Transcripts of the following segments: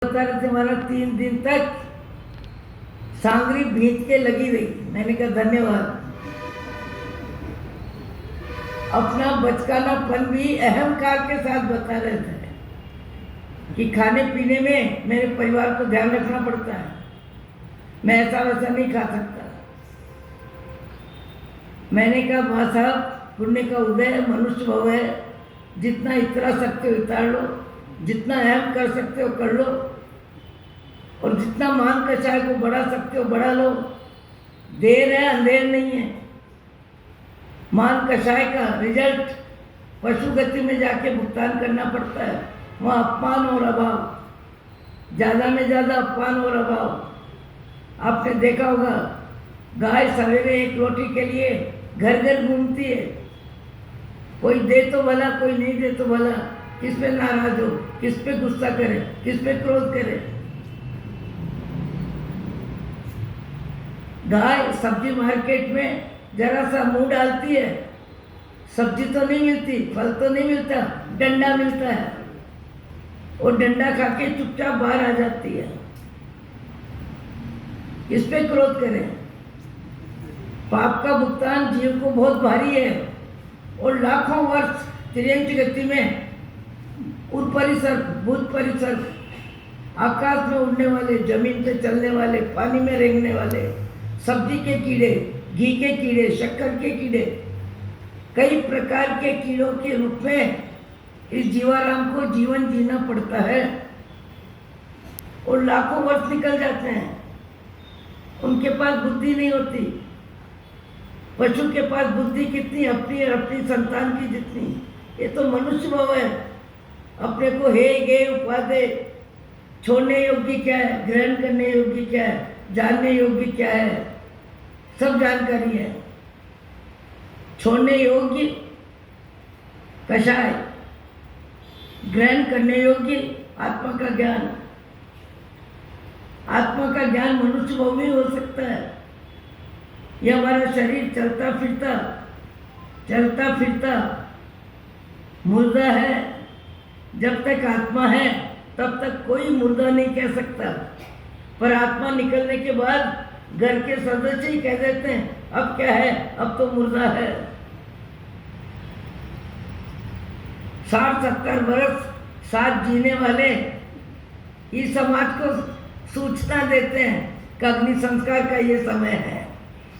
बता रहे थे हमारा 3 दिन तक सांगरी भींच के लगी रही। मैंने कहा धन्यवाद। अपना बचकानापन भी अहंकार के साथ बता रहे थे कि खाने पीने में मेरे परिवार को ध्यान रखना पड़ता है, मैं ऐसा वैसा नहीं खा सकता। मैंने कहा माँ साहब, पुण्य का उदय मनुष्य भव है, जितना इतरा सकते हो इतार लो, जितना अहम कर सकते हो कर लो, और जितना मान कषाय को बढ़ा सकते हो बढ़ा लो। देर है अंधेर नहीं है। मान कषाय का रिजल्ट पशु गति में जाके भुगतान करना पड़ता है। वहाँ अपमान और अभाव, ज़्यादा में ज़्यादा अपमान और अभाव। आपने देखा होगा गाय सवेरे एक रोटी के लिए घर घर घूमती है, कोई दे तो भला कोई नहीं दे तो भला, किस पे नाराज हो, किस पे गुस्सा करे, किस पे क्रोध करे। गाय सब्जी मार्केट में जरा सा मुंह डालती है, सब्जी तो नहीं मिलती, फल तो नहीं मिलता, डंडा मिलता है, और डंडा खा के चुपचाप बाहर आ जाती है। किस पे क्रोध करें। पाप का भुगतान जीव को बहुत भारी है, और लाखों वर्ष तिर्यंच गति में उर परिसर भूत परिसर, आकाश में उड़ने वाले, जमीन पे चलने वाले, पानी में रेंगने वाले, सब्जी के कीड़े, घी के कीड़े, शक्कर के कीड़े, कई प्रकार के कीड़ों के रूप में इस जीवाराम को जीवन जीना पड़ता है, और लाखों वर्ष निकल जाते हैं। उनके पास बुद्धि नहीं होती। पशु के पास बुद्धि कितनी, अपनी और अपनी संतान की जितनी। ये तो मनुष्य भाव है। अपने को हे गे उपाधे, छोड़ने योग्य क्या है, ग्रहण करने योग्य क्या है, जानने योग्य क्या है, सब जानकारी है। छोड़ने योग्य कषाय, ग्रहण करने योग्य आत्मा का ज्ञान। आत्मा का ज्ञान मनुष्य भाव में हो सकता है। यह हमारा शरीर चलता फिरता मुर्दा है। जब तक आत्मा है तब तक कोई मुर्दा नहीं कह सकता, पर आत्मा निकलने के बाद घर के सदस्य ही कह देते हैं अब क्या है, अब तो मुर्दा है। 60-70 वर्ष साथ जीने वाले इस समाज को सूचना देते हैं कि अग्नि संस्कार का ये समय है।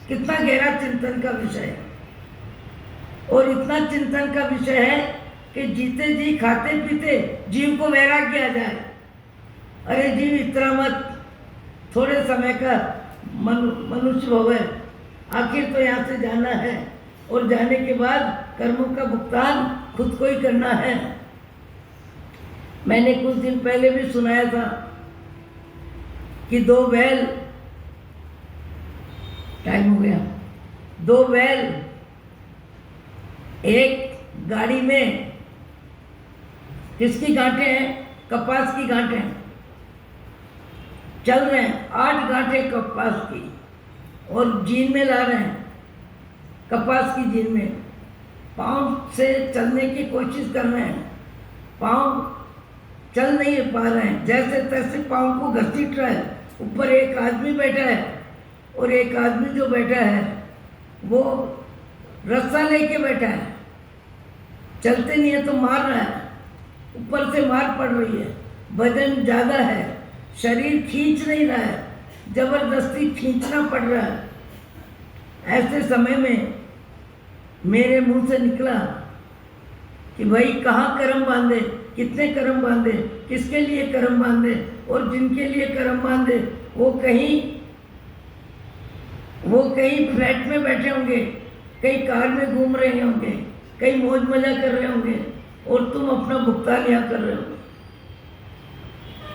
कितना गहरा चिंतन का विषय है, और इतना चिंतन का विषय है कि जीते जी खाते पीते जीव को वैराग्य आ जाए। अरे जीव इतना मत, थोड़े समय का मनुष्य भव है, आखिर तो यहाँ से जाना है, और जाने के बाद कर्मों का भुगतान खुद को ही करना है। मैंने कुछ दिन पहले भी सुनाया था कि 2 बैल, टाइम हो गया, 2 बैल एक गाड़ी में, किसकी गांठें हैं, कपास की गांठें, चल रहे हैं, 8 गांठें कपास की, और जीन में ला रहे हैं, कपास की जीन में पाँव से चलने की कोशिश कर रहे हैं। पाँव चल नहीं पा रहे हैं, जैसे तैसे पाँव को घसीट रहा है। ऊपर एक आदमी बैठा है, और एक आदमी जो बैठा है वो रस्सा लेके बैठा है, चलते नहीं है तो मार रहा है, ऊपर से मार पड़ रही है, वजन ज़्यादा है, शरीर खींच नहीं रहा है, जबरदस्ती खींचना पड़ रहा है। ऐसे समय में मेरे मुंह से निकला कि भाई कहाँ कर्म बांधे, कितने कर्म बांधे, किसके लिए कर्म बांधे, और जिनके लिए कर्म बांधे वो कहीं फ्लैट में बैठे होंगे, कहीं कार में घूम रहे होंगे, कहीं मौज मजा कर रहे होंगे, और तुम अपना भुगतान यहाँ कर रहे हो।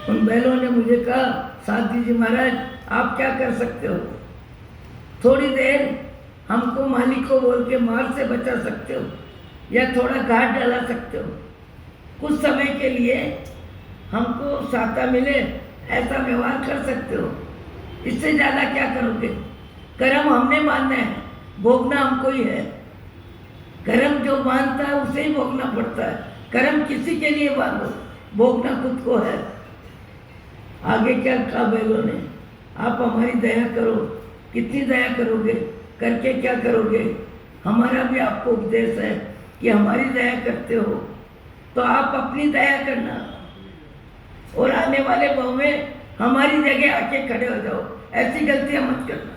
उन बैलों ने मुझे कहा साथ दीजिए महाराज, आप क्या कर सकते हो, थोड़ी देर हमको मालिक को बोल के मार से बचा सकते हो, या थोड़ा घाट डाला सकते हो, कुछ समय के लिए हमको साता मिले, ऐसा व्यवहार कर सकते हो। इससे ज़्यादा क्या करोगे। कर्म हमने मानना है, भोगना हमको ही है। कर्म जो मानता है उसे ही भोगना पड़ता है। कर्म किसी के लिए बांधो, भोगना खुद को है। आगे क्या कहा बैलों ने, आप हमारी दया करो। कितनी दया करोगे, करके क्या करोगे? हमारा भी आपको उपदेश है कि हमारी दया करते हो तो आप अपनी दया करना और आने वाले भाव में हमारी जगह आके खड़े हो जाओ। ऐसी गलतियां मत करना।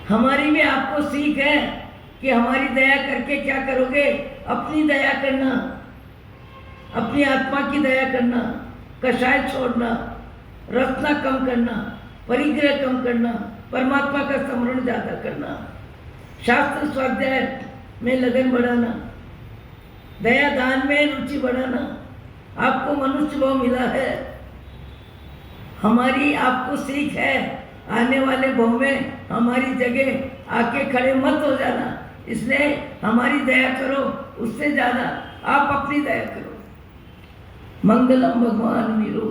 हमारी भी आपको सीख है कि हमारी दया करके क्या करोगे? अपनी दया करना, अपनी आत्मा की दया करना, कषाय छोड़ना, रसना कम करना, परिग्रह कम करना, परमात्मा का स्मरण ज्यादा करना, शास्त्र स्वाध्याय में लगन बढ़ाना, दया दान में रुचि बढ़ाना। आपको मनुष्य भाव मिला है, हमारी आपको सीख है। आने वाले भाव में हमारी जगह आके खड़े मत हो जाना। इसलिए हमारी दया करो, उससे ज्यादा आप अपनी दया करो। मंगलम भगवान वीरो।